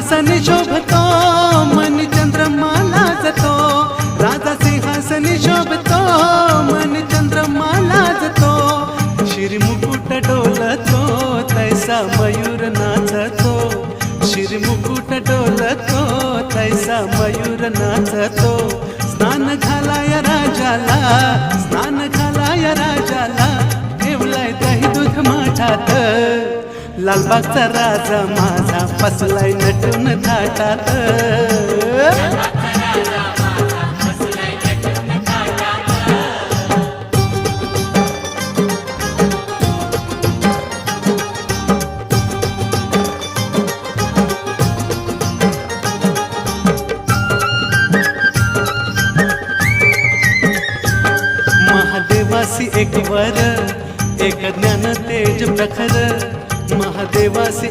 सिंहासनी शोभतो मन चंद्रमा लाजतो, राजा सिंहासनी शोभतो मन चंद्रमा लाजतो, शिरमुकुट डोलतो तैसा मयूर नाचतो, शिरमुकुट डोलतो तैसा मयूर नाचतो, स्नान घालाया राजाला, स्नान घालाया राजाला, ठेवलाय दही दूध माठात, लालबागचा राजा माझा बसलाय नटून थाटात. महादेवासी एक वर एक ज्ञान तेज प्रखर, महादेवासी